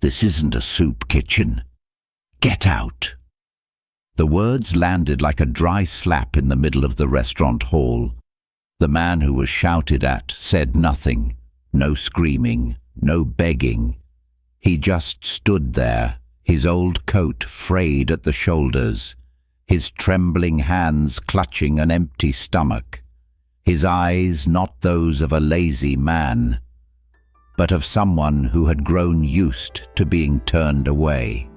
"This isn't a soup kitchen. Get out." The words landed like a dry slap in the middle of the restaurant hall. The man who was shouted at said nothing, no screaming, no begging. He just stood there, his old coat frayed at the shoulders, his trembling hands clutching an empty stomach, his eyes not those of a lazy man, but of someone who had grown used to being turned away.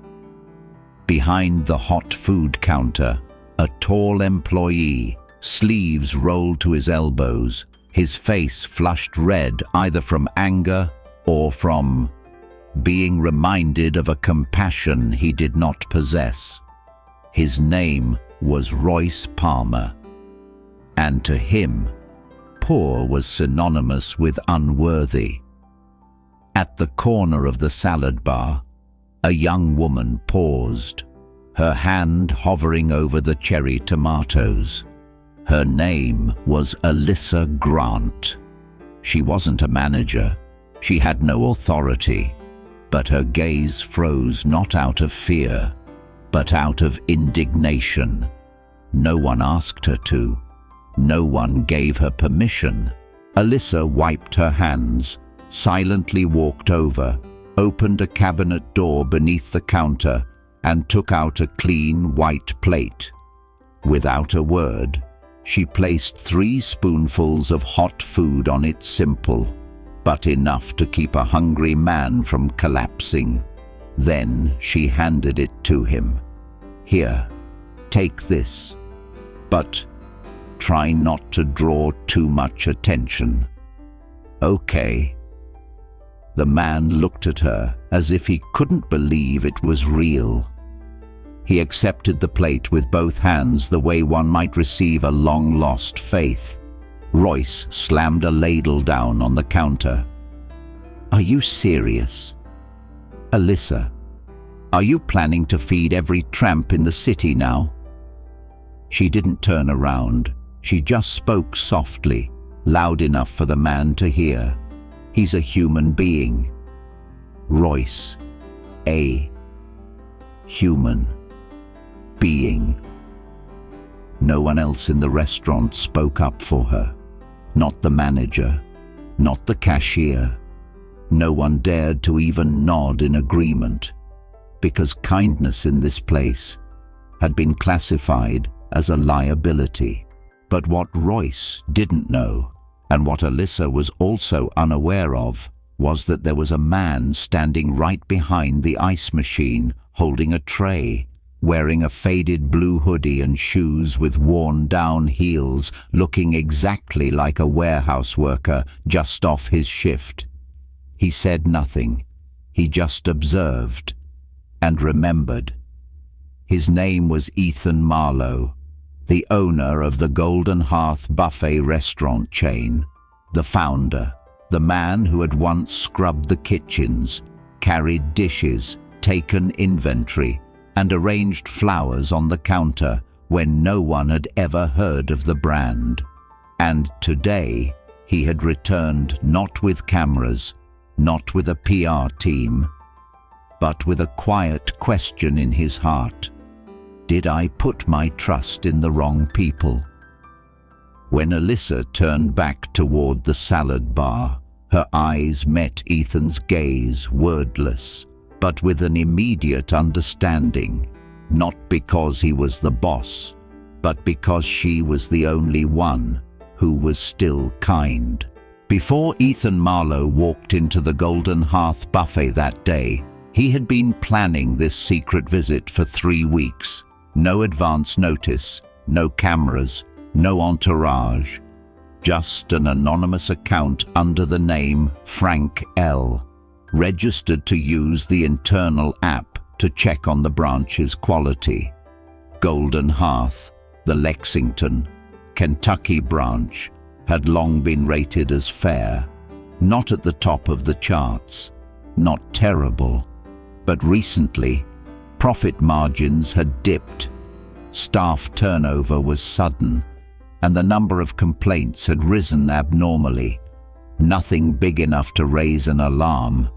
Behind the hot food counter, a tall employee, sleeves rolled to his elbows, his face flushed red either from anger or from being reminded of a compassion he did not possess. His name was Royce Palmer, and to him, poor was synonymous with unworthy. At the corner of the salad bar, a young woman paused, her hand hovering over the cherry tomatoes. Her name was Alyssa Grant. She wasn't a manager. She had no authority, but her gaze froze not out of fear, but out of indignation. No one asked her to. No one gave her permission. Alyssa wiped her hands, silently walked over, opened a cabinet door beneath the counter, and took out a clean white plate. Without a word, she placed 3 spoonfuls of hot food on it, simple, but enough to keep a hungry man from collapsing. Then she handed it to him. "Here, take this, but try not to draw too much attention." "Okay." The man looked at her as if he couldn't believe it was real. He accepted the plate with both hands the way one might receive a long-lost faith. Royce slammed a ladle down on the counter. "Are you serious? Alyssa, are you planning to feed every tramp in the city now?" She didn't turn around. She just spoke softly, loud enough for the man to hear. "He's a human being. Royce, a human being." No one else in the restaurant spoke up for her. Not the manager, not the cashier. No one dared to even nod in agreement, because kindness in this place had been classified as a liability. But what Royce didn't know, and what Alyssa was also unaware of, was that there was a man standing right behind the ice machine, holding a tray, wearing a faded blue hoodie and shoes with worn-down heels, looking exactly like a warehouse worker just off his shift. He said nothing. He just observed and remembered. His name was Ethan Marlowe, the owner of the Golden Hearth buffet restaurant chain, the founder, the man who had once scrubbed the kitchens, carried dishes, taken inventory, and arranged flowers on the counter when no one had ever heard of the brand. And today, he had returned not with cameras, not with a PR team, but with a quiet question in his heart. Did I put my trust in the wrong people? When Alyssa turned back toward the salad bar, her eyes met Ethan's gaze, wordless, but with an immediate understanding, not because he was the boss, but because she was the only one who was still kind. Before Ethan Marlowe walked into the Golden Hearth buffet that day, he had been planning this secret visit for 3 weeks. No advance notice, no cameras, no entourage, just an anonymous account under the name Frank L., registered to use the internal app to check on the branch's quality. Golden Hearth, the Lexington, Kentucky branch, had long been rated as fair, not at the top of the charts, not terrible, but recently, profit margins had dipped, staff turnover was sudden, and the number of complaints had risen abnormally. Nothing big enough to raise an alarm,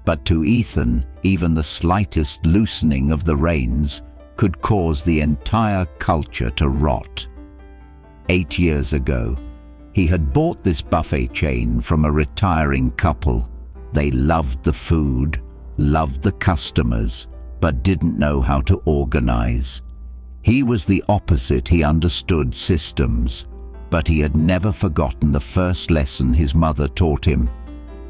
But to Ethan, even the slightest loosening of the reins could cause the entire culture to rot. 8 years ago, he had bought this buffet chain from a retiring couple. They loved the food, loved the customers, but didn't know how to organize. He was the opposite. He understood systems, but he had never forgotten the first lesson his mother taught him.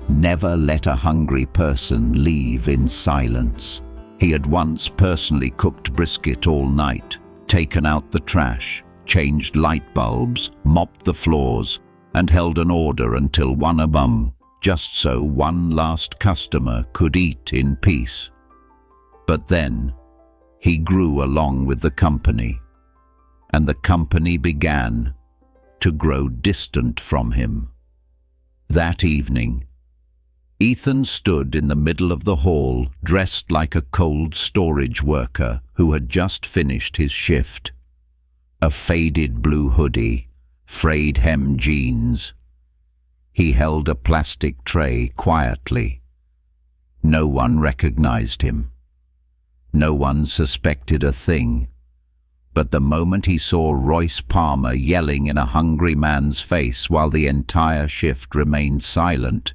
Never let a hungry person leave in silence. He had once personally cooked brisket all night, taken out the trash, changed light bulbs, mopped the floors, and held an order until 1 a.m., just so one last customer could eat in peace. But then, he grew along with the company, and the company began to grow distant from him. That evening, Ethan stood in the middle of the hall, dressed like a cold storage worker who had just finished his shift. A faded blue hoodie, frayed hem jeans. He held a plastic tray quietly. No one recognized him. No one suspected a thing. But the moment he saw Royce Palmer yelling in a hungry man's face while the entire shift remained silent,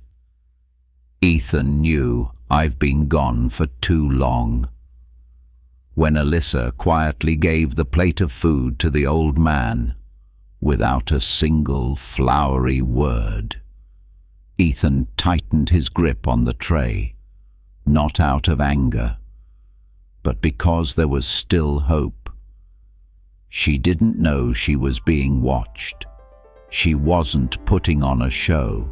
Ethan knew, I've been gone for too long. When Alyssa quietly gave the plate of food to the old man, without a single flowery word, Ethan tightened his grip on the tray, not out of anger, but because there was still hope. She didn't know she was being watched. She wasn't putting on a show.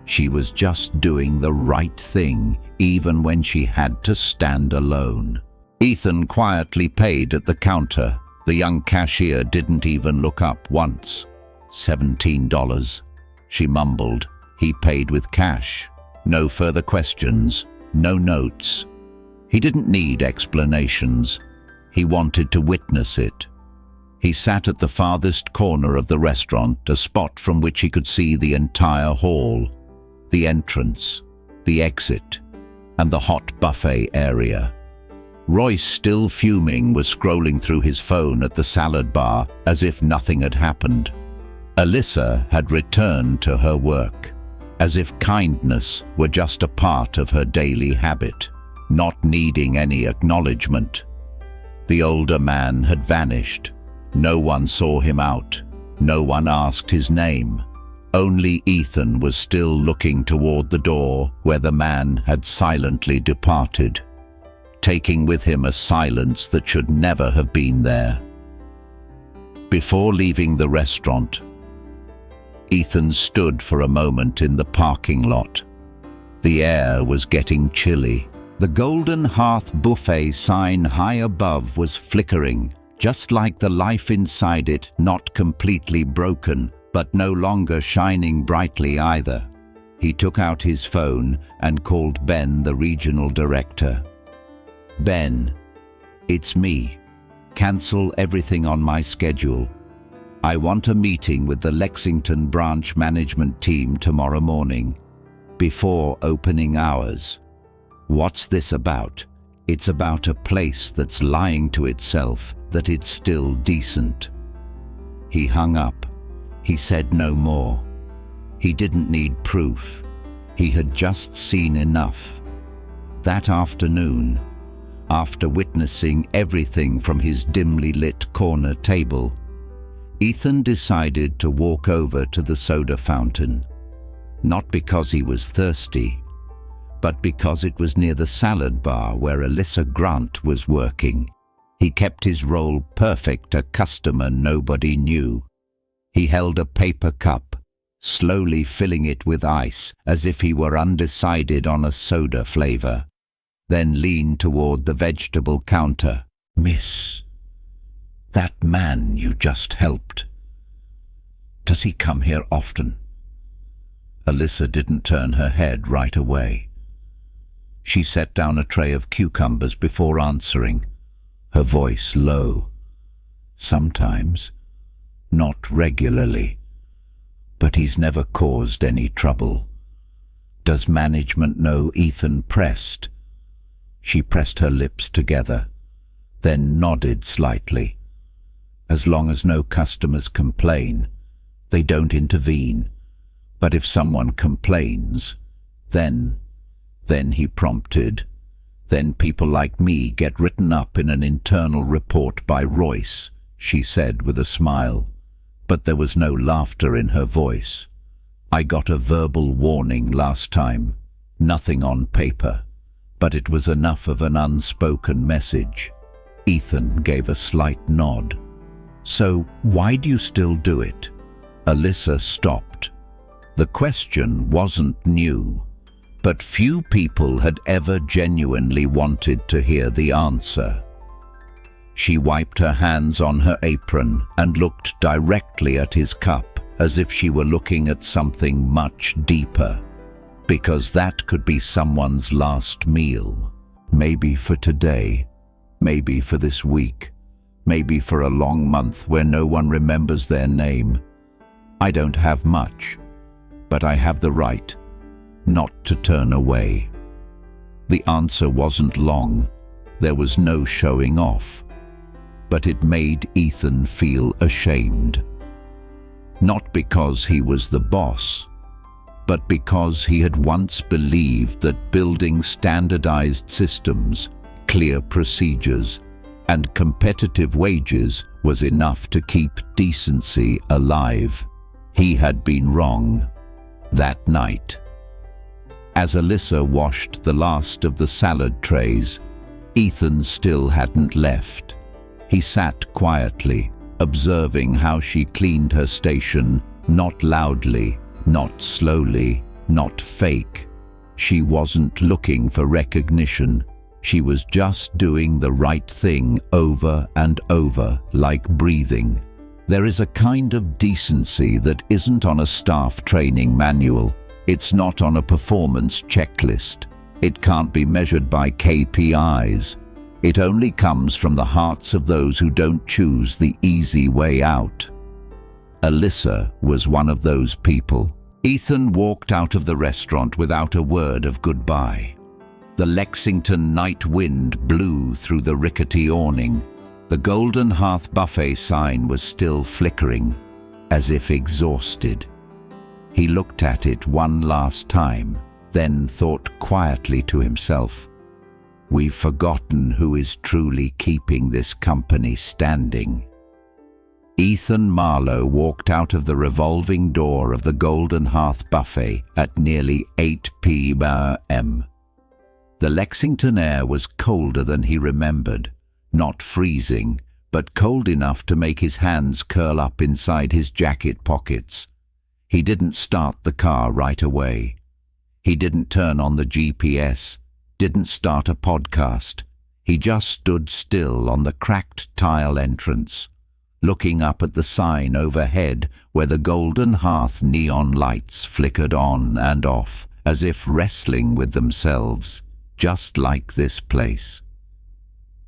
She was just doing the right thing, even when she had to stand alone. Ethan quietly paid at the counter. The young cashier didn't even look up once. $17, she mumbled. He paid with cash. No further questions, no notes. He didn't need explanations. He wanted to witness it. He sat at the farthest corner of the restaurant, a spot from which he could see the entire hall, the entrance, the exit, and the hot buffet area. Royce, still fuming, was scrolling through his phone at the salad bar as if nothing had happened. Alyssa had returned to her work, as if kindness were just a part of her daily habit, not needing any acknowledgement. The older man had vanished. No one saw him out. No one asked his name. Only Ethan was still looking toward the door where the man had silently departed, taking with him a silence that should never have been there. Before leaving the restaurant, Ethan stood for a moment in the parking lot. The air was getting chilly. The Golden Hearth buffet sign high above was flickering, just like the life inside it, not completely broken, but no longer shining brightly either. He took out his phone and called Ben, the regional director. Ben, it's me. Cancel everything on my schedule. I want a meeting with the Lexington branch management team tomorrow morning, before opening hours. What's this about? It's about a place that's lying to itself that it's still decent. He hung up. He said no more. He didn't need proof. He had just seen enough. That afternoon, after witnessing everything from his dimly lit corner table, Ethan decided to walk over to the soda fountain, not because he was thirsty, but because it was near the salad bar where Alyssa Grant was working. He kept his role perfect, a customer nobody knew. He held a paper cup, slowly filling it with ice as if he were undecided on a soda flavor, then leaned toward the vegetable counter. Miss, that man you just helped, does he come here often? Alyssa didn't turn her head right away. She set down a tray of cucumbers before answering, her voice low. Sometimes, not regularly, but he's never caused any trouble. Does management know Ethan pressed? She pressed her lips together, then nodded slightly. As long as no customers complain, they don't intervene. But if someone complains, then he prompted, then people like me get written up in an internal report by Royce, she said with a smile, but there was no laughter in her voice. I got a verbal warning last time, nothing on paper, but it was enough of an unspoken message. Ethan gave a slight nod. So why do you still do it? Alyssa stopped. The question wasn't new, but few people had ever genuinely wanted to hear the answer. She wiped her hands on her apron and looked directly at his cup, as if she were looking at something much deeper, because that could be someone's last meal. Maybe for today, maybe for this week, maybe for a long month where no one remembers their name. I don't have much, but I have the right not to turn away. The answer wasn't long. There was no showing off, but it made Ethan feel ashamed. Not because he was the boss, but because he had once believed that building standardized systems, clear procedures, and competitive wages was enough to keep decency alive. He had been wrong that night. As Alyssa washed the last of the salad trays, Ethan still hadn't left. He sat quietly, observing how she cleaned her station, not loudly, not slowly, not fake. She wasn't looking for recognition. She was just doing the right thing over and over, like breathing. There is a kind of decency that isn't on a staff training manual. It's not on a performance checklist. It can't be measured by KPIs. It only comes from the hearts of those who don't choose the easy way out. Alyssa was one of those people. Ethan walked out of the restaurant without a word of goodbye. The Lexington night wind blew through the rickety awning. The Golden Hearth buffet sign was still flickering, as if exhausted. He looked at it one last time, then thought quietly to himself, "We've forgotten who is truly keeping this company standing." Ethan Marlowe walked out of the revolving door of the Golden Hearth buffet at nearly 8 p.m. The Lexington air was colder than he remembered, not freezing, but cold enough to make his hands curl up inside his jacket pockets. He didn't start the car right away. He didn't turn on the GPS, didn't start a podcast. He just stood still on the cracked tile entrance, looking up at the sign overhead where the Golden Hearth neon lights flickered on and off, as if wrestling with themselves, just like this place.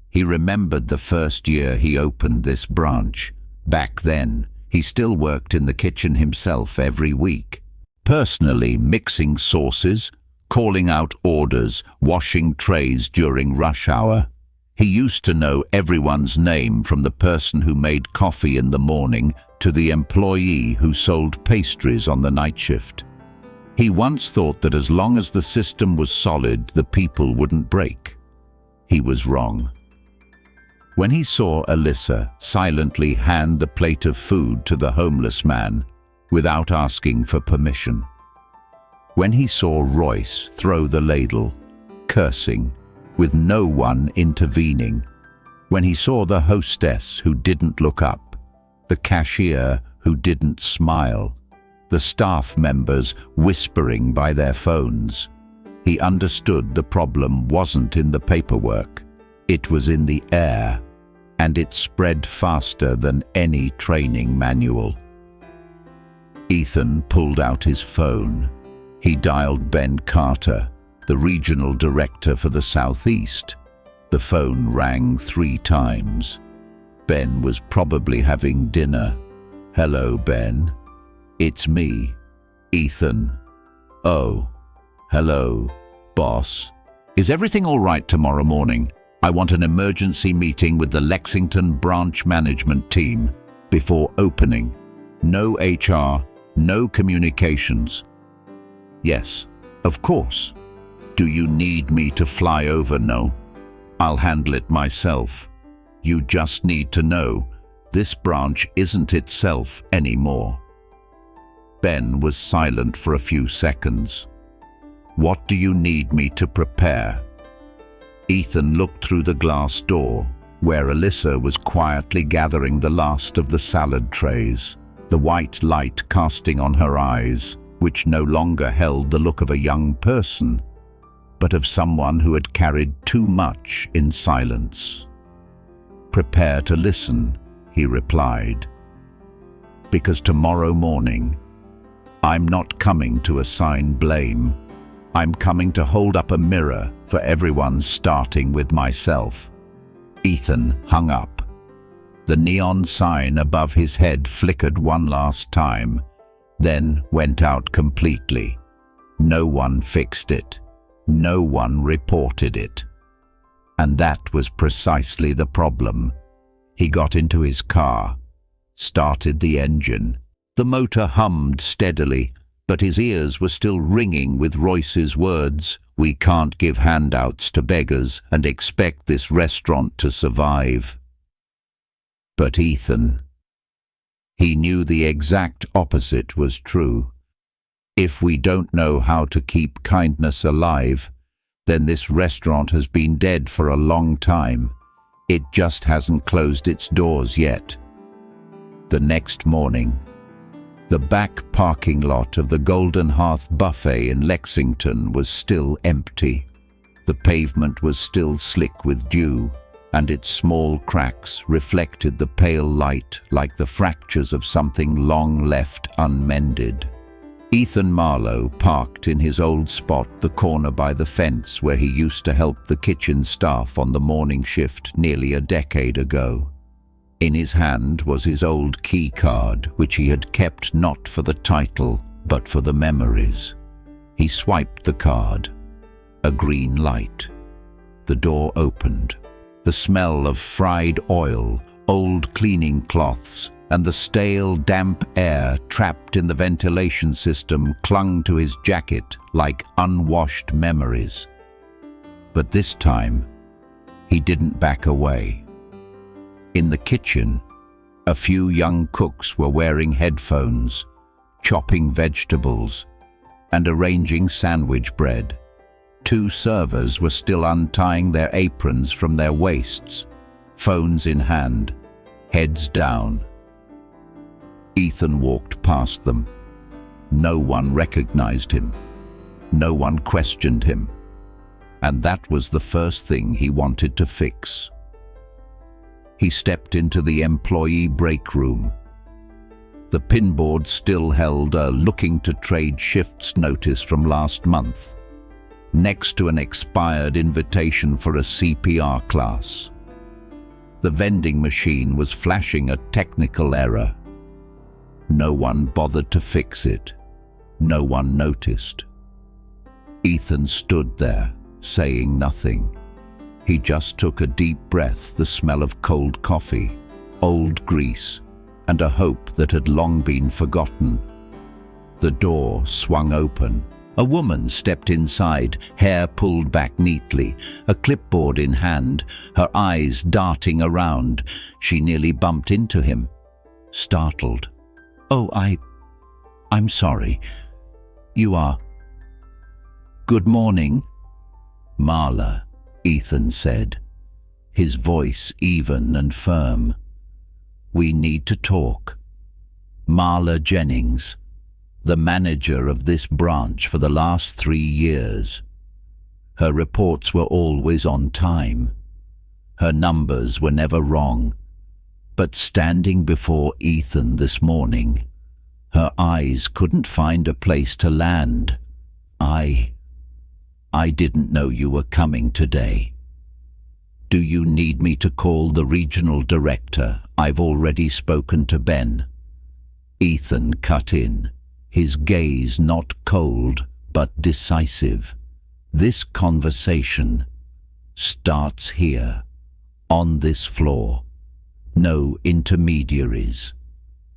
He remembered the first year he opened this branch. Back then, he still worked in the kitchen himself every week, personally mixing sauces, calling out orders, washing trays during rush hour. He used to know everyone's name, from the person who made coffee in the morning to the employee who sold pastries on the night shift. He once thought that as long as the system was solid, the people wouldn't break. He was wrong. When he saw Alyssa silently hand the plate of food to the homeless man without asking for permission, when he saw Royce throw the ladle, cursing, with no one intervening, when he saw the hostess who didn't look up, the cashier who didn't smile, the staff members whispering by their phones, he understood the problem wasn't in the paperwork. It was in the air, and it spread faster than any training manual. Ethan pulled out his phone. He dialed Ben Carter, the regional director for the Southeast. The phone rang 3 times. Ben was probably having dinner. "Hello, Ben. It's me, Ethan." "Oh, Hello, boss. Is everything all right tomorrow morning? I want an emergency meeting with the Lexington branch management team before opening. No HR, no communications. Yes, of course. Do you need me to fly over? No. I'll handle it myself. You just need to know, this branch isn't itself anymore. Ben was silent for a few seconds. What do you need me to prepare? Ethan looked through the glass door, where Alyssa was quietly gathering the last of the salad trays, the white light casting on her eyes, which no longer held the look of a young person, but of someone who had carried too much in silence. Prepare to listen, he replied, because tomorrow morning, I'm not coming to assign blame. I'm coming to hold up a mirror for everyone, starting with myself. Ethan hung up. The neon sign above his head flickered one last time, then went out completely. No one fixed it. No one reported it. And that was precisely the problem. He got into his car, started the engine. The motor hummed steadily, but his ears were still ringing with Royce's words, "We can't give handouts to beggars and expect this restaurant to survive." But Ethan, he knew the exact opposite was true. If we don't know how to keep kindness alive, then this restaurant has been dead for a long time. It just hasn't closed its doors yet. The next morning, the back parking lot of the Golden Hearth Buffet in Lexington was still empty. The pavement was still slick with dew, and its small cracks reflected the pale light like the fractures of something long left unmended. Ethan Marlowe parked in his old spot, the corner by the fence where he used to help the kitchen staff on the morning shift nearly a decade ago. In his hand was his old key card, which he had kept not for the title, but for the memories. He swiped the card. A green light. The door opened. The smell of fried oil, old cleaning cloths, and the stale, damp air trapped in the ventilation system clung to his jacket like unwashed memories. But this time, he didn't back away. In the kitchen, a few young cooks were wearing headphones, chopping vegetables, and arranging sandwich bread. Two servers were still untying their aprons from their waists, phones in hand, heads down. Ethan walked past them. No one recognized him. No one questioned him. And that was the first thing he wanted to fix. He stepped into the employee break room. The pinboard still held a looking to trade shifts notice from last month, next to an expired invitation for a CPR class. The vending machine was flashing a technical error. No one bothered to fix it. No one noticed. Ethan stood there, saying nothing. He just took a deep breath, the smell of cold coffee, old grease, and a hope that had long been forgotten. The door swung open. A woman stepped inside, hair pulled back neatly, a clipboard in hand, her eyes darting around. She nearly bumped into him, startled. "Oh, I'm sorry. You are..." "Good morning, Marla," Ethan said, his voice even and firm. "We need to talk. Marla Jennings, the manager of this branch for the last 3 years. Her reports were always on time. Her numbers were never wrong. But standing before Ethan this morning, her eyes couldn't find a place to land. I didn't know you were coming today. Do you need me to call the regional director? I've already spoken to Ben." Ethan cut in, his gaze not cold, but decisive. This conversation starts here, on this floor. No intermediaries.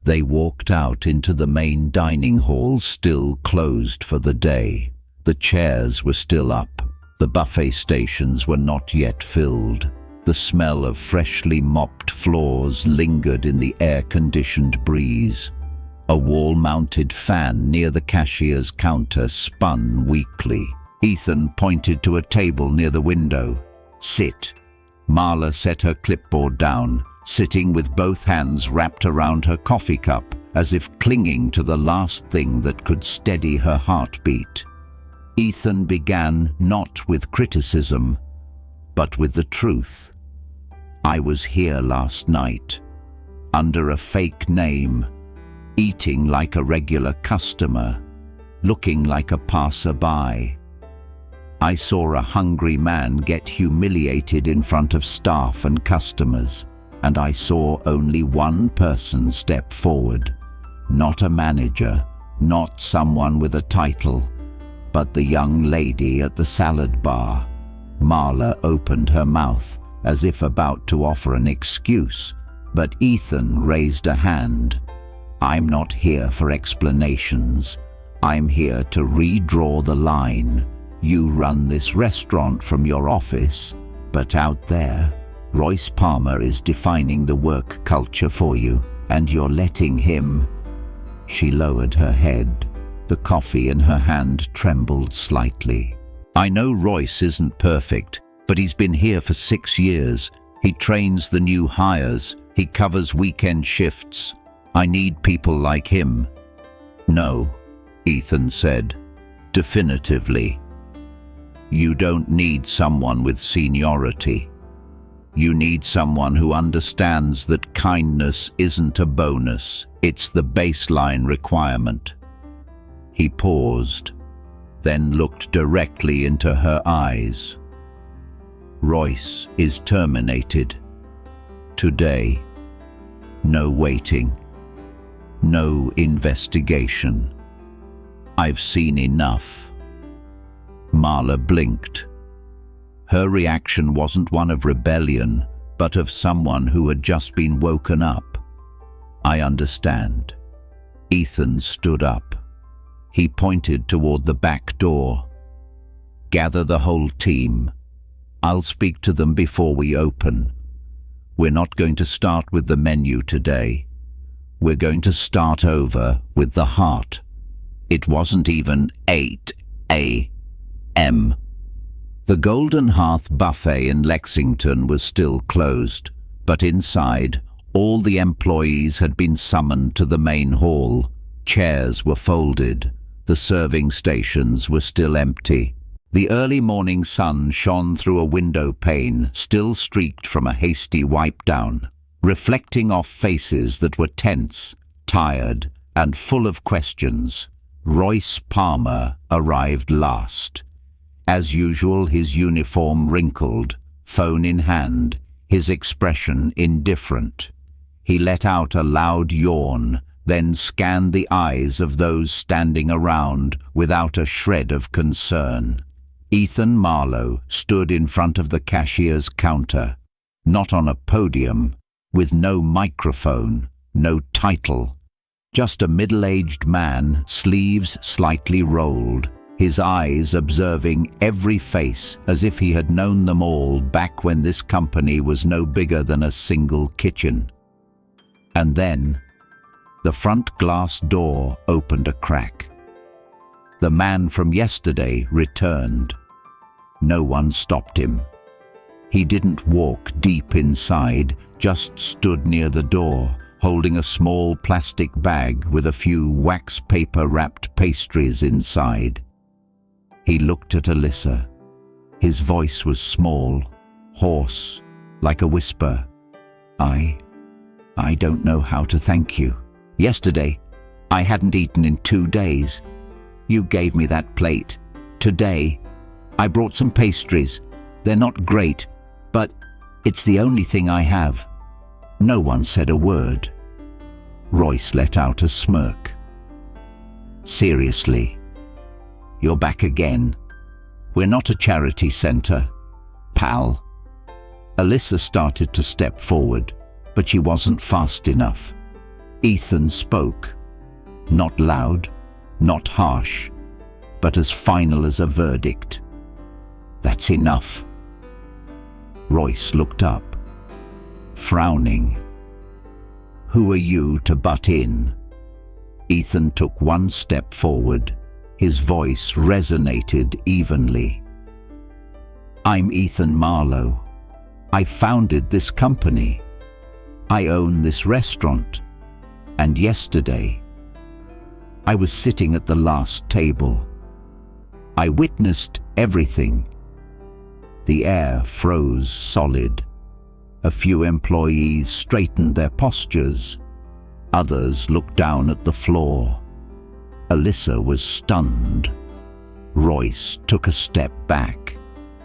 They walked out into the main dining hall, still closed for the day. The chairs were still up. The buffet stations were not yet filled. The smell of freshly mopped floors lingered in the air-conditioned breeze. A wall-mounted fan near the cashier's counter spun weakly. Ethan pointed to a table near the window. "Sit." Marla set her clipboard down, sitting with both hands wrapped around her coffee cup, as if clinging to the last thing that could steady her heartbeat. Ethan began not with criticism, but with the truth. "I was here last night, under a fake name, eating like a regular customer, looking like a passerby. I saw a hungry man get humiliated in front of staff and customers, and I saw only one person step forward. Not a manager, not someone with a title, but the young lady at the salad bar." Marla opened her mouth, as if about to offer an excuse, but Ethan raised a hand. "I'm not here for explanations. I'm here to redraw the line. You run this restaurant from your office, but out there, Royce Palmer is defining the work culture for you, and you're letting him." She lowered her head. The coffee in her hand trembled slightly. "I know Royce isn't perfect, but he's been here for 6 years. He trains the new hires. He covers weekend shifts. I need people like him." "No," Ethan said, definitively. "You don't need someone with seniority. You need someone who understands that kindness isn't a bonus, it's the baseline requirement." He paused, then looked directly into her eyes. "Royce is terminated. Today. No waiting. No investigation. I've seen enough." Marla blinked. Her reaction wasn't one of rebellion, but of someone who had just been woken up. "I understand." Ethan stood up. He pointed toward the back door. "Gather the whole team. I'll speak to them before we open. We're not going to start with the menu today. We're going to start over with the heart." It wasn't even 8 a.m. The Golden Hearth Buffet in Lexington was still closed, but inside, all the employees had been summoned to the main hall. Chairs were folded. The serving stations were still empty. The early morning sun shone through a window pane, still streaked from a hasty wipe-down, reflecting off faces that were tense, tired, and full of questions. Royce Palmer arrived last. As usual, his uniform wrinkled, phone in hand, his expression indifferent. He let out a loud yawn, then scanned the eyes of those standing around without a shred of concern. Ethan Marlowe stood in front of the cashier's counter, not on a podium, with no microphone, no title. Just a middle-aged man, sleeves slightly rolled, his eyes observing every face as if he had known them all back when this company was no bigger than a single kitchen. And then, the front glass door opened a crack. The man from yesterday returned. No one stopped him. He didn't walk deep inside, just stood near the door, holding a small plastic bag with a few wax paper-wrapped pastries inside. He looked at Alyssa. His voice was small, hoarse, like a whisper. I don't know how to thank you. Yesterday, I hadn't eaten in 2 days. You gave me that plate. Today, I brought some pastries. They're not great, but it's the only thing I have." No one said a word. Royce let out a smirk. "Seriously, you're back again. We're not a charity center, pal." Alyssa started to step forward, but she wasn't fast enough. Ethan spoke. Not loud, not harsh, but as final as a verdict. "That's enough." Royce looked up, frowning. "Who are you to butt in?" Ethan took one step forward. His voice resonated evenly. "I'm Ethan Marlowe. I founded this company. I own this restaurant. And yesterday, I was sitting at the last table. I witnessed everything." The air froze solid. A few employees straightened their postures. Others looked down at the floor. Alyssa was stunned. Royce took a step back.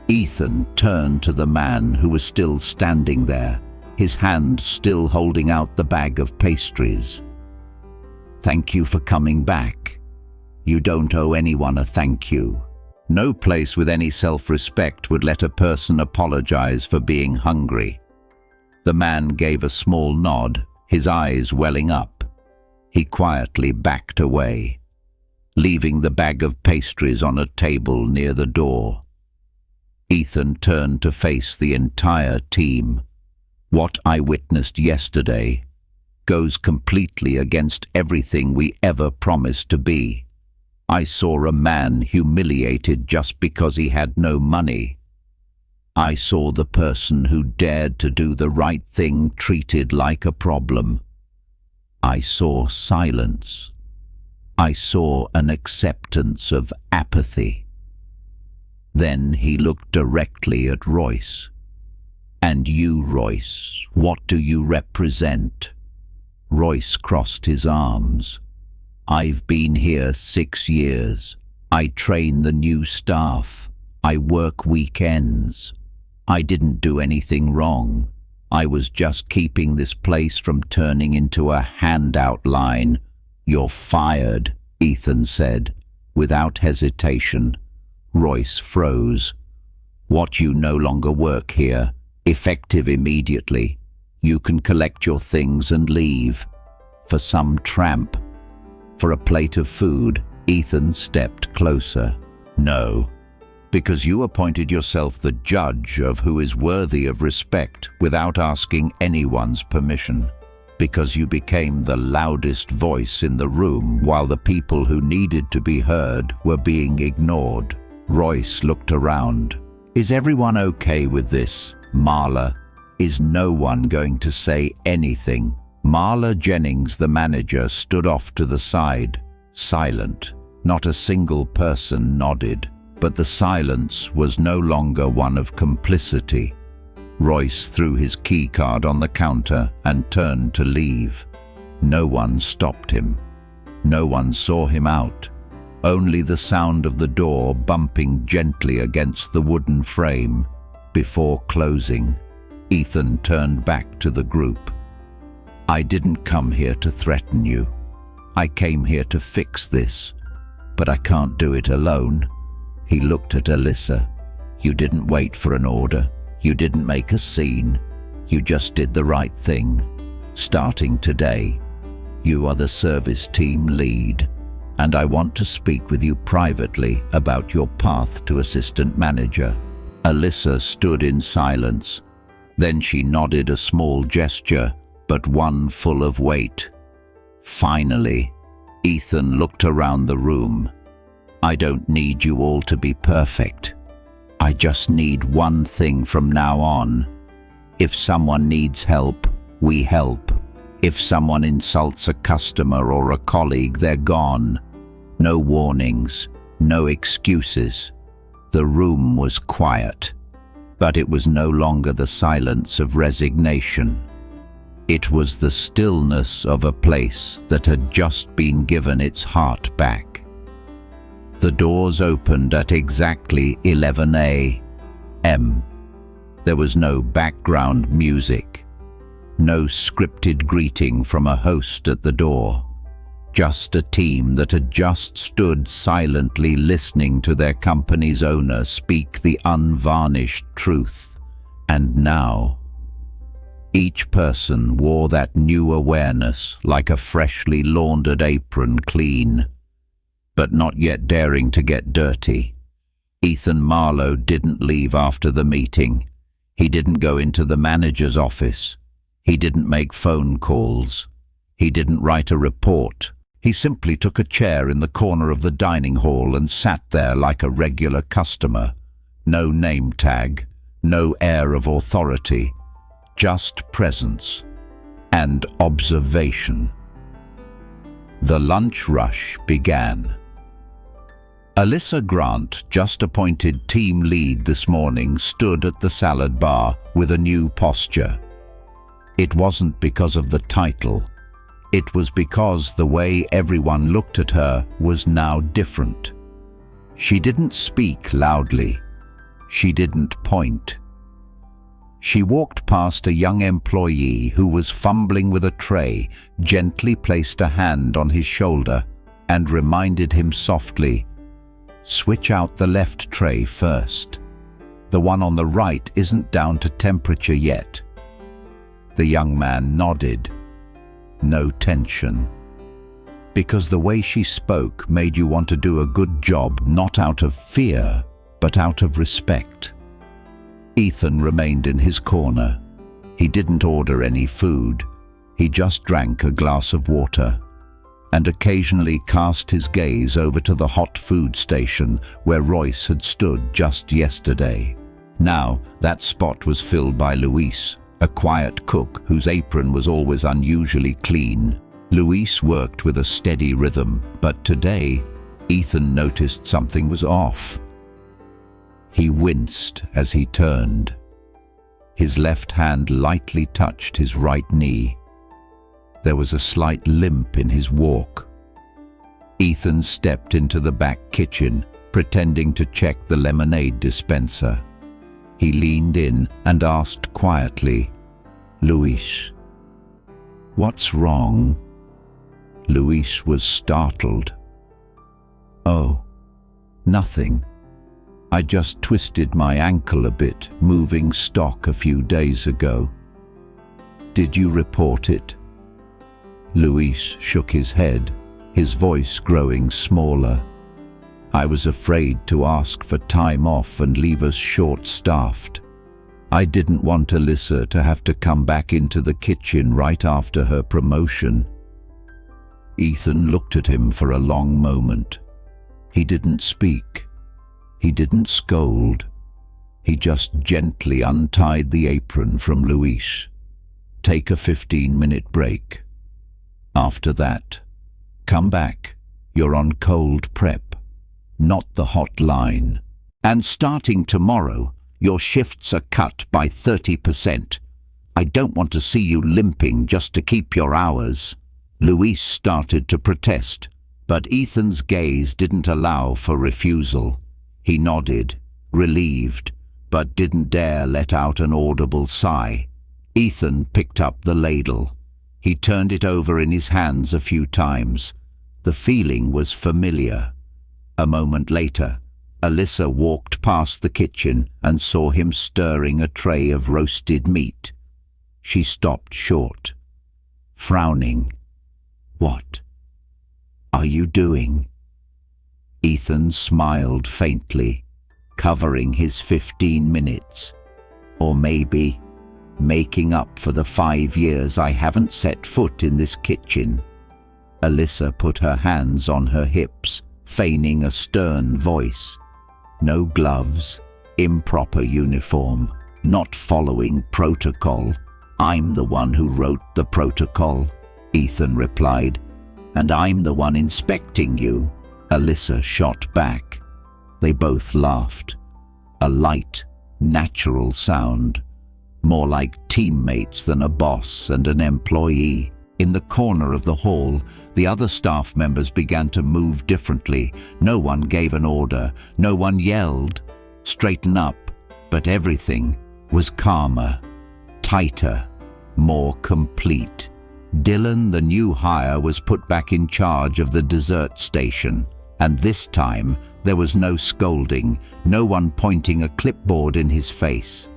Ethan turned to the man who was still standing there, his hand still holding out the bag of pastries. "Thank you for coming back. You don't owe anyone a thank you." No place with any self-respect would let a person apologize for being hungry. The man gave a small nod, his eyes welling up. He quietly backed away, leaving the bag of pastries on a table near the door. Ethan turned to face the entire team. "What I witnessed yesterday goes completely against everything we ever promised to be. I saw a man humiliated just because he had no money. I saw the person who dared to do the right thing treated like a problem. I saw silence. I saw an acceptance of apathy." Then he looked directly at Royce. "And you, Royce, what do you represent?" Royce crossed his arms. "I've been here 6 years. I train the new staff. I work weekends. I didn't do anything wrong. I was just keeping this place from turning into a handout line." "You're fired," Ethan said, without hesitation. Royce froze. "What, you no longer work here? Effective immediately. You can collect your things and leave. For some tramp. For a plate of food." Ethan stepped closer. "No, because you appointed yourself the judge of who is worthy of respect without asking anyone's permission. Because you became the loudest voice in the room while the people who needed to be heard were being ignored." Royce looked around. "Is everyone okay with this, Marla? Is no one going to say anything?" Marla Jennings, the manager, stood off to the side, silent. Not a single person nodded, but the silence was no longer one of complicity. Royce threw his key card on the counter and turned to leave. No one stopped him. No one saw him out. Only the sound of the door bumping gently against the wooden frame. Before closing, Ethan turned back to the group. "I didn't come here to threaten you. I came here to fix this. But I can't do it alone." He looked at Alyssa. "You didn't wait for an order. You didn't make a scene. You just did the right thing. Starting today, you are the service team lead, and I want to speak with you privately about your path to assistant manager." Alyssa stood in silence. Then she nodded a small gesture, but one full of weight. Finally, Ethan looked around the room. "I don't need you all to be perfect. I just need one thing from now on. If someone needs help, we help. If someone insults a customer or a colleague, they're gone. No warnings, no excuses." The room was quiet, but it was no longer the silence of resignation. It was the stillness of a place that had just been given its heart back. The doors opened at exactly 11 a.m. There was no background music, no scripted greeting from a host at the door. Just a team that had just stood silently listening to their company's owner speak the unvarnished truth. And now, each person wore that new awareness like a freshly laundered apron, clean, but not yet daring to get dirty. Ethan Marlowe didn't leave after the meeting. He didn't go into the manager's office. He didn't make phone calls. He didn't write a report. He simply took a chair in the corner of the dining hall and sat there like a regular customer. No name tag, no air of authority, just presence and observation. The lunch rush began. Alyssa Grant, just appointed team lead this morning, stood at the salad bar with a new posture. It wasn't because of the title. It was because the way everyone looked at her was now different. She didn't speak loudly. She didn't point. She walked past a young employee who was fumbling with a tray, gently placed a hand on his shoulder, and reminded him softly, "Switch out the left tray first. The one on the right isn't down to temperature yet." The young man nodded. No tension. Because the way she spoke made you want to do a good job, not out of fear, but out of respect. Ethan remained in his corner. He didn't order any food. He just drank a glass of water, and occasionally cast his gaze over to the hot food station where Royce had stood just yesterday. Now, that spot was filled by Luis, a quiet cook whose apron was always unusually clean. Luis worked with a steady rhythm, but today, Ethan noticed something was off. He winced as he turned. His left hand lightly touched his right knee. There was a slight limp in his walk. Ethan stepped into the back kitchen, pretending to check the lemonade dispenser. He leaned in and asked quietly, "Luis, what's wrong?" Luis was startled. "Oh, nothing. I just twisted my ankle a bit, moving stock a few days ago." "Did you report it?" Luis shook his head, his voice growing smaller. "I was afraid to ask for time off and leave us short-staffed. I didn't want Alyssa to have to come back into the kitchen right after her promotion." Ethan looked at him for a long moment. He didn't speak. He didn't scold. He just gently untied the apron from Luis. "Take a 15-minute break. After that, come back. You're on cold prep, not the hot line. And starting tomorrow, your shifts are cut by 30%. I don't want to see you limping just to keep your hours." Luis started to protest, but Ethan's gaze didn't allow for refusal. He nodded, relieved, but didn't dare let out an audible sigh. Ethan picked up the ladle. He turned it over in his hands a few times. The feeling was familiar. A moment later, Alyssa walked past the kitchen and saw him stirring a tray of roasted meat. She stopped short, frowning. "What are you doing?" Ethan smiled faintly, covering his 15 minutes. "Or maybe making up for the 5 years I haven't set foot in this kitchen." Alyssa put her hands on her hips, feigning a stern voice. "No gloves, improper uniform, not following protocol. I'm the one who wrote the protocol," Ethan replied. "And I'm the one inspecting you," Alyssa shot back. They both laughed. A light, natural sound, more like teammates than a boss and an employee. In the corner of the hall, the other staff members began to move differently. No one gave an order, no one yelled, "Straighten up," but everything was calmer, tighter, more complete. Dylan, the new hire, was put back in charge of the dessert station, and this time there was no scolding, no one pointing a clipboard in his face.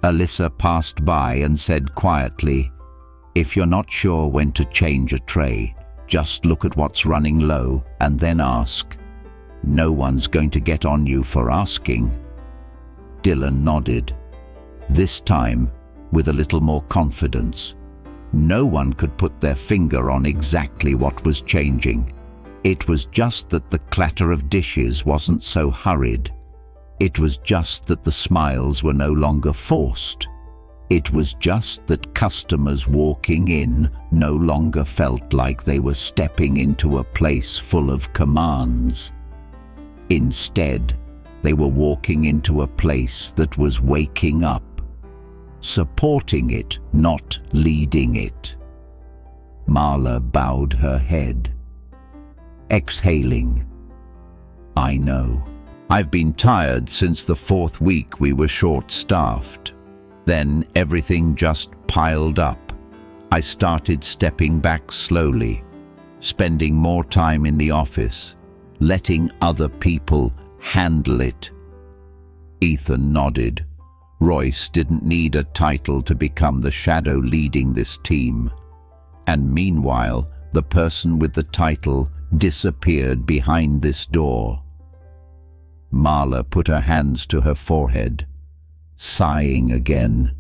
Alyssa passed by and said quietly, "If you're not sure when to change a tray, just look at what's running low and then ask. No one's going to get on you for asking." Dylan nodded, this time with a little more confidence. No one could put their finger on exactly what was changing. It was just that the clatter of dishes wasn't so hurried. It was just that the smiles were no longer forced. It was just that customers walking in no longer felt like they were stepping into a place full of commands. Instead, they were walking into a place that was waking up, supporting it, not leading it. Marla bowed her head, exhaling. "I know. I've been tired since the 4th week we were short-staffed. Then everything just piled up. I started stepping back slowly, spending more time in the office, letting other people handle it." Ethan nodded. Royce didn't need a title to become the shadow leading this team. And meanwhile, the person with the title disappeared behind this door. Marla put her hands to her forehead, sighing again.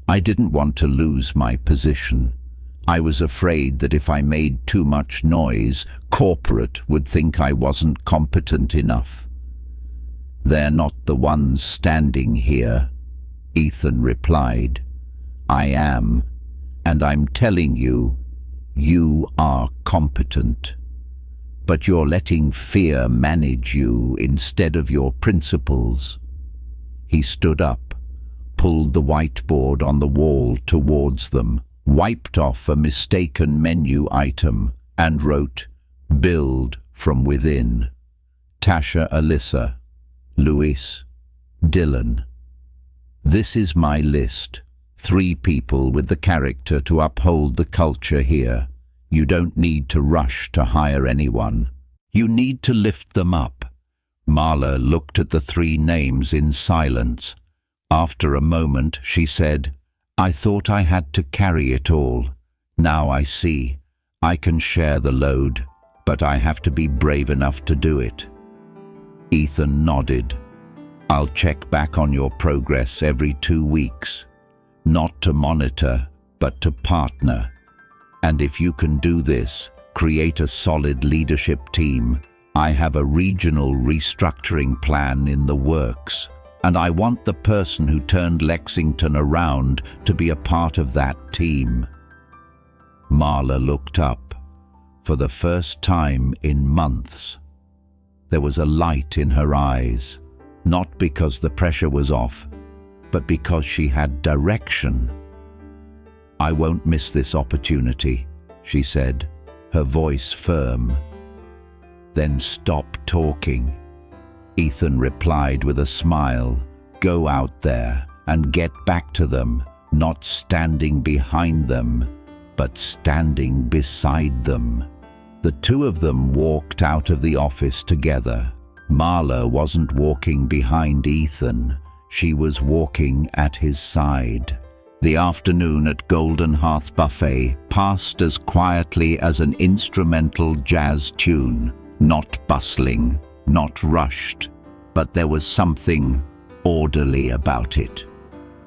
"I didn't want to lose my position. I was afraid that if I made too much noise, corporate would think I wasn't competent enough." "They're not the ones standing here," Ethan replied. "I am, and I'm telling you, you are competent. But you're letting fear manage you instead of your principles." He stood up, pulled the whiteboard on the wall towards them, wiped off a mistaken menu item, and wrote, "Build from within. Tasha, Alyssa, Luis, Dylan. This is my list. 3 people with the character to uphold the culture here. You don't need to rush to hire anyone. You need to lift them up." Marla looked at the 3 names in silence. After a moment, she said, "I thought I had to carry it all. Now I see. I can share the load, but I have to be brave enough to do it." Ethan nodded. "I'll check back on your progress every 2 weeks. Not to monitor, but to partner. And if you can do this, create a solid leadership team. I have a regional restructuring plan in the works, and I want the person who turned Lexington around to be a part of that team." Marla looked up, for the first time in months. There was a light in her eyes, not because the pressure was off, but because she had direction. "I won't miss this opportunity," she said, her voice firm. "Then stop talking," Ethan replied with a smile. "Go out there and get back to them, not standing behind them, but standing beside them." The 2 of them walked out of the office together. Marla wasn't walking behind Ethan. She was walking at his side. The afternoon at Golden Hearth Buffet passed as quietly as an instrumental jazz tune, not bustling, not rushed, but there was something orderly about it.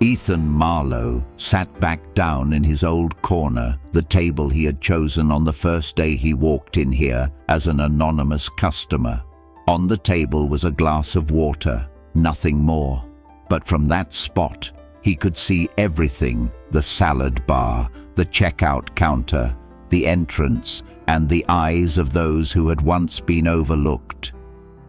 Ethan Marlowe sat back down in his old corner, the table he had chosen on the first day he walked in here as an anonymous customer. On the table was a glass of water, nothing more. But from that spot, he could see everything: the salad bar, the checkout counter, the entrance, and the eyes of those who had once been overlooked.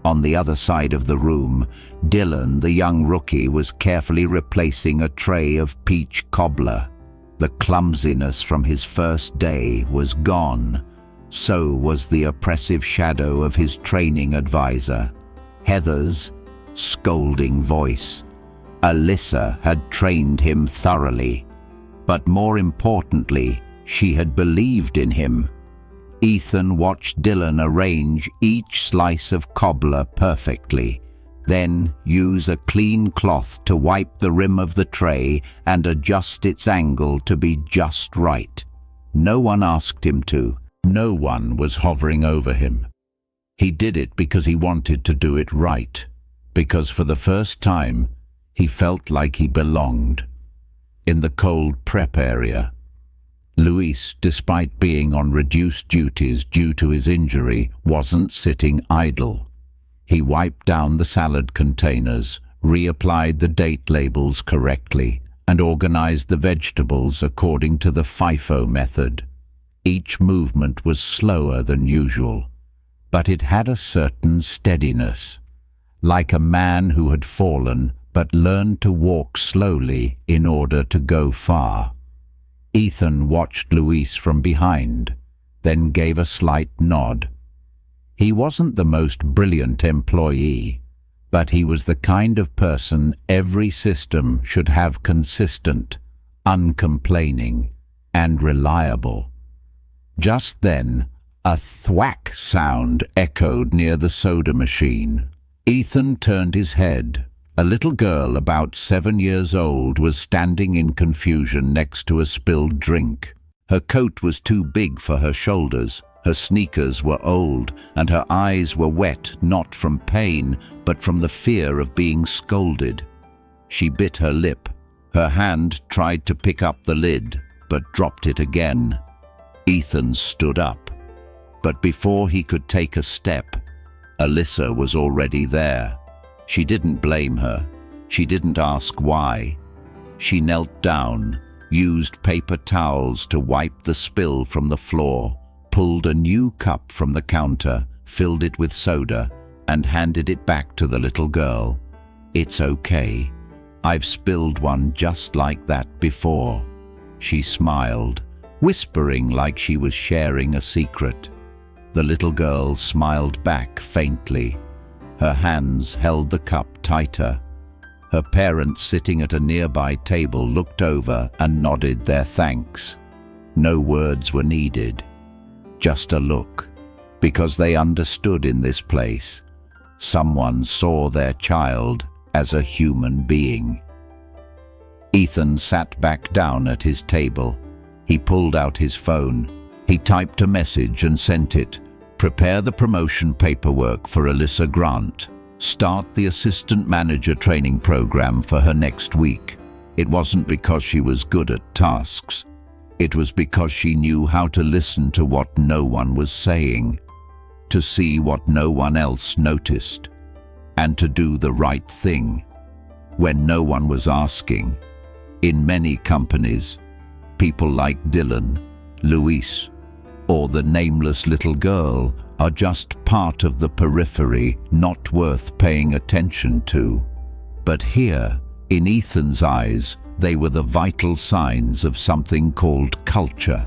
On the other side of the room, Dylan, the young rookie, was carefully replacing a tray of peach cobbler. The clumsiness from his first day was gone. So was the oppressive shadow of his training advisor, Heather's scolding voice. Alyssa had trained him thoroughly, but more importantly, She had believed in him. Ethan watched Dylan arrange each slice of cobbler perfectly, then use a clean cloth to wipe the rim of the tray and adjust its angle to be just right. No one asked him to. No one was hovering over him. He did it because he wanted to do it right, because for the first time he felt like he belonged. In the cold prep area, Luis, despite being on reduced duties due to his injury, wasn't sitting idle. He wiped down the salad containers, reapplied the date labels correctly, and organized the vegetables according to the FIFO method. Each movement was slower than usual, but it had a certain steadiness, like a man who had fallen but learned to walk slowly in order to go far. Ethan watched Luis from behind, then gave a slight nod. He wasn't the most brilliant employee, but he was the kind of person every system should have: consistent, uncomplaining, and reliable. Just then, a thwack sound echoed near the soda machine. Ethan turned his head. A little girl about 7 years old was standing in confusion next to a spilled drink. Her coat was too big for her shoulders, her sneakers were old, and her eyes were wet not from pain, but from the fear of being scolded. She bit her lip. Her hand tried to pick up the lid, but dropped it again. Ethan stood up, but before he could take a step, Alyssa was already there. She didn't blame her. She didn't ask why. She knelt down, used paper towels to wipe the spill from the floor, pulled a new cup from the counter, filled it with soda, and handed it back to the little girl. "It's okay. I've spilled one just like that before." She smiled, whispering like she was sharing a secret. The little girl smiled back faintly. Her hands held the cup tighter. Her parents sitting at a nearby table looked over and nodded their thanks. No words were needed, just a look, because they understood in this place. Someone saw their child as a human being. Ethan sat back down at his table. He pulled out his phone. He typed a message and sent it. "Prepare the promotion paperwork for Alyssa Grant. Start the assistant manager training program for her next week." It wasn't because she was good at tasks. It was because she knew how to listen to what no one was saying, to see what no one else noticed, and to do the right thing when no one was asking. In many companies, people like Dylan, Luis, or the nameless little girl are just part of the periphery, not worth paying attention to. But here, in Ethan's eyes, they were the vital signs of something called culture.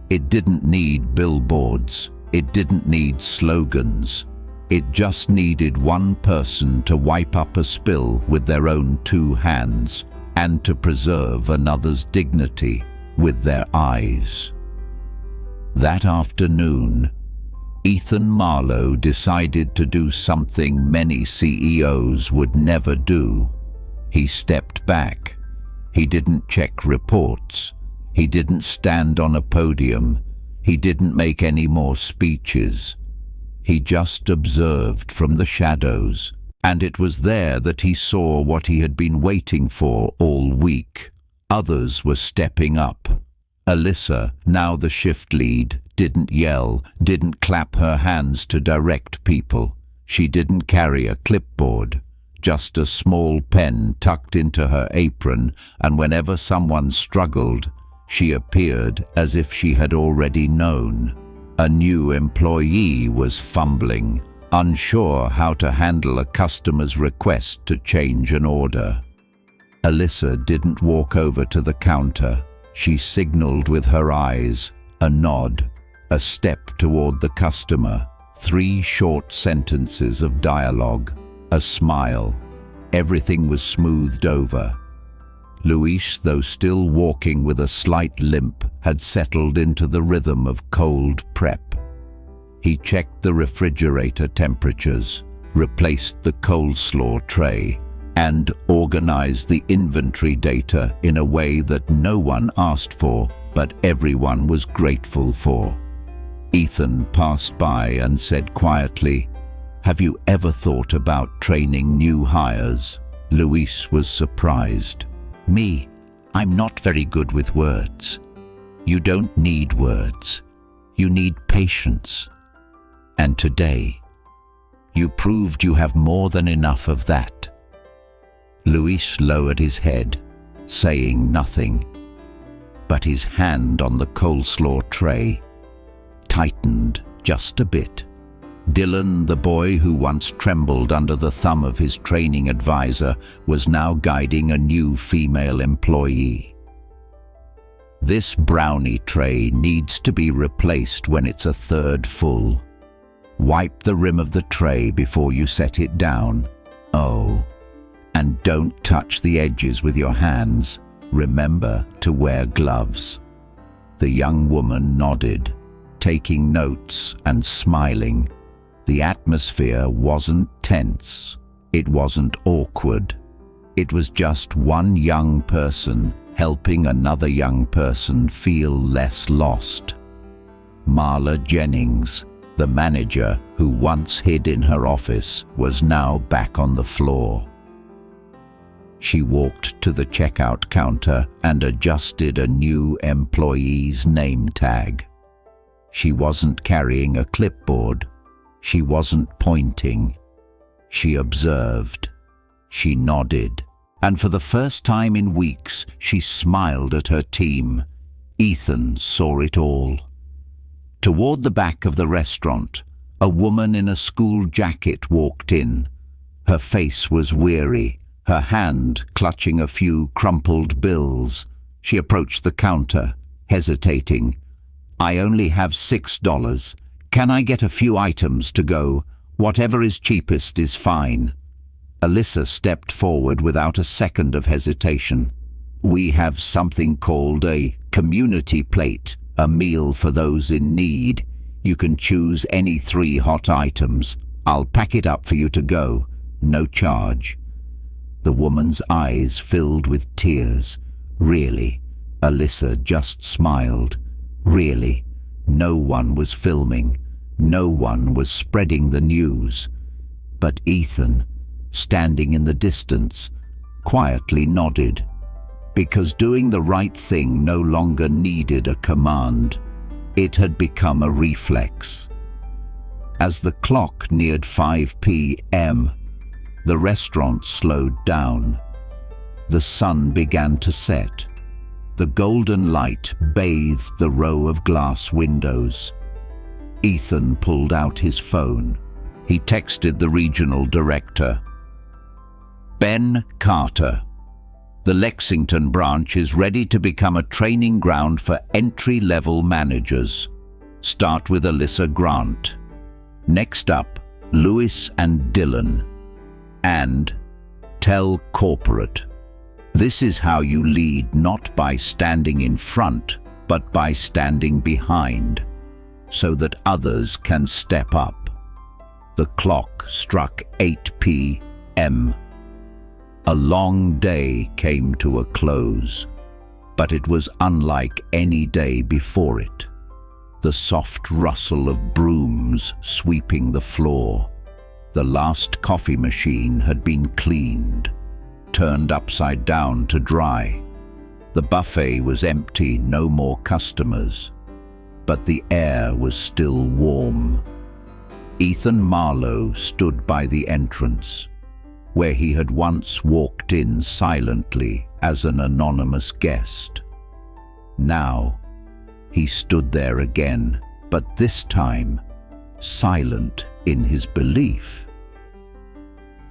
It didn't need billboards. It didn't need slogans. It just needed one person to wipe up a spill with their own 2 hands and to preserve another's dignity with their eyes. That afternoon, Ethan Marlowe decided to do something many CEOs would never do. He stepped back. He didn't check reports. He didn't stand on a podium. He didn't make any more speeches. He just observed from the shadows, and it was there that he saw what he had been waiting for all week. Others were stepping up. Alyssa, now the shift lead, didn't yell, didn't clap her hands to direct people. She didn't carry a clipboard, just a small pen tucked into her apron, and whenever someone struggled, she appeared as if she had already known. A new employee was fumbling, unsure how to handle a customer's request to change an order. Alyssa didn't walk over to the counter. She signaled with her eyes, a nod, a step toward the customer, 3 short sentences of dialogue, a smile. Everything was smoothed over. Luis, though still walking with a slight limp, had settled into the rhythm of cold prep. He checked the refrigerator temperatures, replaced the coleslaw tray, and organized the inventory data in a way that no one asked for, but everyone was grateful for. Ethan passed by and said quietly, "Have you ever thought about training new hires?" Luis was surprised. "Me, I'm not very good with words." "You don't need words. You need patience. And today, you proved you have more than enough of that." Luis lowered his head, saying nothing, but his hand on the coleslaw tray tightened just a bit. Dylan, the boy who once trembled under the thumb of his training advisor, was now guiding a new female employee. "This brownie tray needs to be replaced when it's a third full. Wipe the rim of the tray before you set it down. Oh, and don't touch the edges with your hands. Remember to wear gloves." The young woman nodded, taking notes and smiling. The atmosphere wasn't tense. It wasn't awkward. It was just one young person helping another young person feel less lost. Marla Jennings, the manager who once hid in her office, was now back on the floor. She walked to the checkout counter and adjusted a new employee's name tag. She wasn't carrying a clipboard. She wasn't pointing. She observed. She nodded. And for the first time in weeks, she smiled at her team. Ethan saw it all. Toward the back of the restaurant, a woman in a school jacket walked in. Her face was weary, her hand clutching a few crumpled bills. She approached the counter, hesitating. "I only have $6. Can I get a few items to go? Whatever is cheapest is fine." Alyssa stepped forward without a second of hesitation. "We have something called a community plate, a meal for those in need. You can choose any 3 hot items. I'll pack it up for you to go. No charge." The woman's eyes filled with tears. "Really?" Alyssa just smiled. "Really? No one was filming. No one was spreading the news." But Ethan, standing in the distance, quietly nodded, because doing the right thing no longer needed a command. It had become a reflex. As the clock neared 5 p.m., the restaurant slowed down. The sun began to set. The golden light bathed the row of glass windows. Ethan pulled out his phone. He texted the regional director. "Ben Carter, the Lexington branch is ready to become a training ground for entry-level managers. Start with Alyssa Grant. Next up, Luis and Dylan. And tell corporate. This is how you lead, not by standing in front, but by standing behind, so that others can step up." The clock struck 8 p.m. A long day came to a close, but it was unlike any day before it. The soft rustle of brooms sweeping the floor. The last coffee machine had been cleaned, turned upside down to dry. The buffet was empty, no more customers, but the air was still warm. Ethan Marlowe stood by the entrance, where he had once walked in silently as an anonymous guest. Now, he stood there again, but this time, silent in his belief.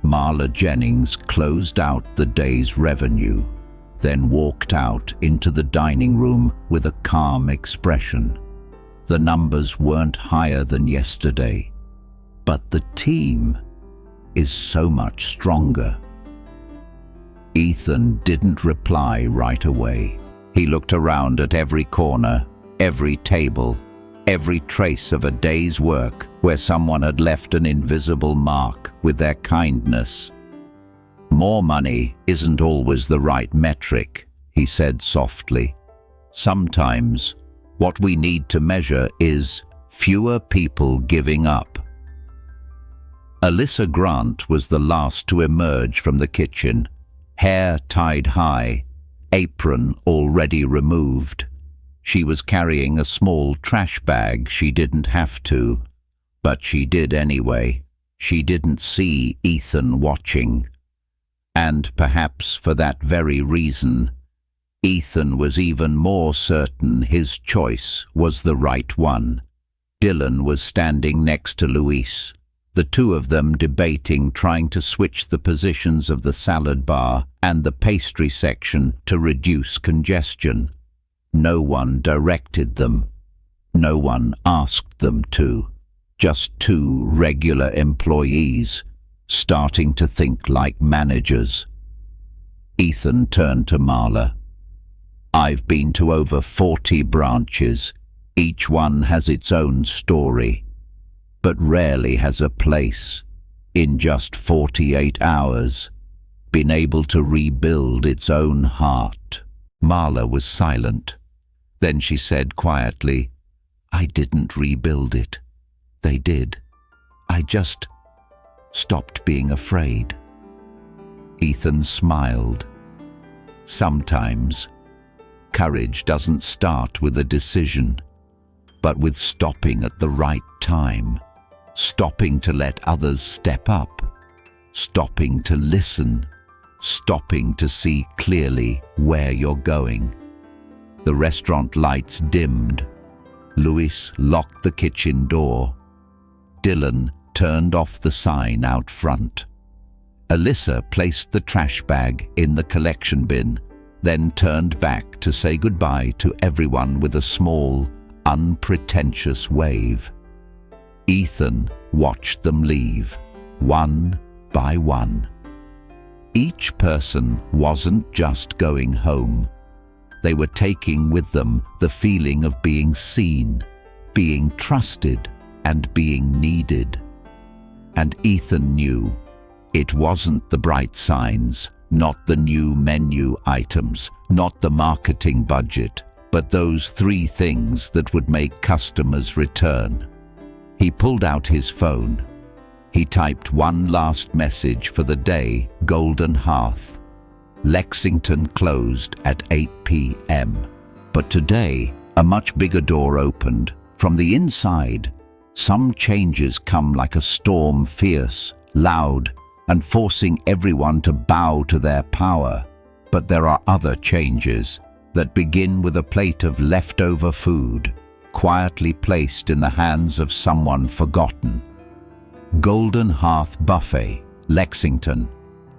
Marla Jennings closed out the day's revenue, then walked out into the dining room with a calm expression. The numbers weren't higher than yesterday, but the team is so much stronger. Ethan didn't reply right away. He looked around at every corner, every table, every trace of a day's work where someone had left an invisible mark with their kindness. "More money isn't always the right metric," he said softly. "Sometimes what we need to measure is fewer people giving up." Alyssa Grant was the last to emerge from the kitchen, hair tied high, apron already removed. She was carrying a small trash bag. She didn't have to, but she did anyway. She didn't see Ethan watching. And perhaps for that very reason, Ethan was even more certain his choice was the right one. Dylan was standing next to Luis, the two of them debating, trying to switch the positions of the salad bar and the pastry section to reduce congestion. No one directed them. No one asked them to. Just two regular employees, starting to think like managers. Ethan turned to Marla. "I've been to over 40 branches. Each one has its own story, but rarely has a place, in just 48 hours, been able to rebuild its own heart." Marla was silent. Then she said quietly, "I didn't rebuild it. They did. I just stopped being afraid." Ethan smiled. Sometimes courage doesn't start with a decision, but with stopping at the right time, stopping to let others step up, stopping to listen, stopping to see clearly where you're going. The restaurant lights dimmed. Luis locked the kitchen door. Dylan turned off the sign out front. Alyssa placed the trash bag in the collection bin, then turned back to say goodbye to everyone with a small, unpretentious wave. Ethan watched them leave, one by one. Each person wasn't just going home. They were taking with them the feeling of being seen, being trusted, and being needed. And Ethan knew it wasn't the bright signs, not the new menu items, not the marketing budget, but those three things that would make customers return. He pulled out his phone. He typed one last message for the day: Golden Hearth. Lexington closed at 8 p.m. But today, a much bigger door opened. From the inside, some changes come like a storm, fierce, loud, and forcing everyone to bow to their power. But there are other changes that begin with a plate of leftover food, quietly placed in the hands of someone forgotten. Golden Hearth Buffet, Lexington,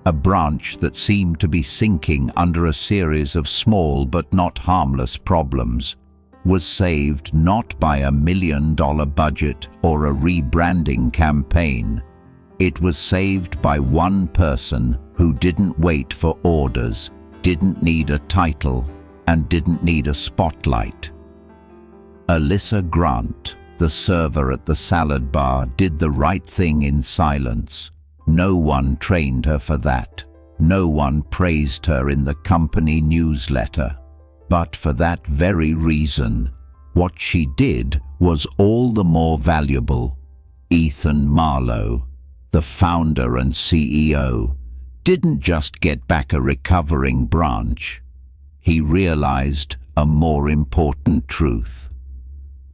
a branch that seemed to be sinking under a series of small but not harmless problems, was saved not by a $1 million budget or a rebranding campaign. It was saved by one person who didn't wait for orders, didn't need a title, and didn't need a spotlight. Alyssa Grant, the server at the salad bar, did the right thing in silence. No one trained her for that. No one praised her in the company newsletter. But for that very reason, what she did was all the more valuable. Ethan Marlowe, the founder and CEO, didn't just get back a recovering branch. He realized a more important truth.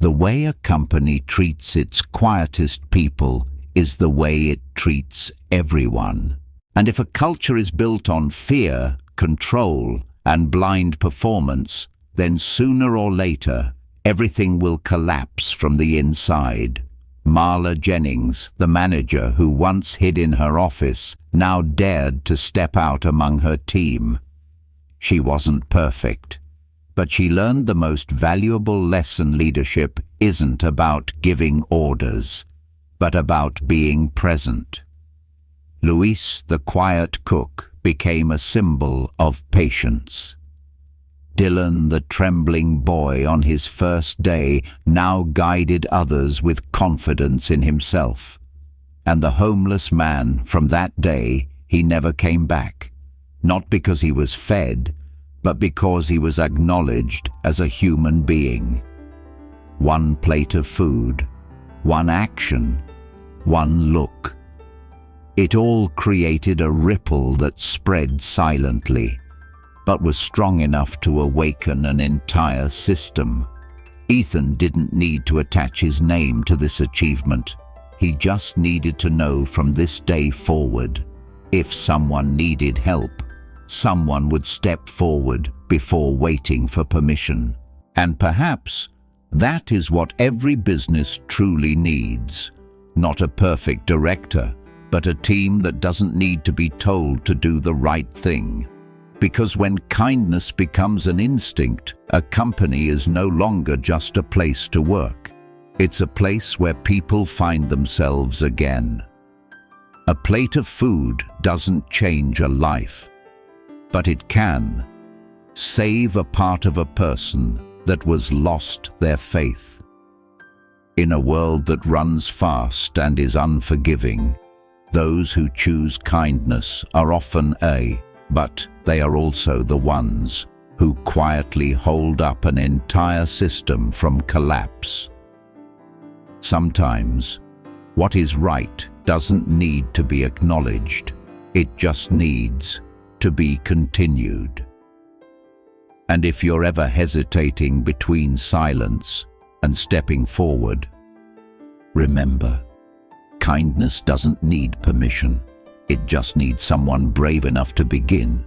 The way a company treats its quietest people is the way it treats everyone. And if a culture is built on fear, control, and blind performance, then sooner or later, everything will collapse from the inside. Marla Jennings, the manager who once hid in her office, now dared to step out among her team. She wasn't perfect, but she learned the most valuable lesson: leadership isn't about giving orders, but about being present. Luis, the quiet cook, became a symbol of patience. Dylan, the trembling boy on his first day, now guided others with confidence in himself. And the homeless man, from that day, he never came back, not because he was fed, but because he was acknowledged as a human being. One plate of food, one action, one look. It all created a ripple that spread silently, but was strong enough to awaken an entire system. Ethan didn't need to attach his name to this achievement. He just needed to know from this day forward, if someone needed help, someone would step forward before waiting for permission. And perhaps that is what every business truly needs. Not a perfect director, but a team that doesn't need to be told to do the right thing. Because when kindness becomes an instinct, a company is no longer just a place to work. It's a place where people find themselves again. A plate of food doesn't change a life, but it can save a part of a person that was lost their faith. In a world that runs fast and is unforgiving, those who choose kindness are often but they are also the ones who quietly hold up an entire system from collapse. Sometimes, what is right doesn't need to be acknowledged. It just needs to be continued. And if you're ever hesitating between silence and stepping forward, remember, kindness doesn't need permission. It just needs someone brave enough to begin.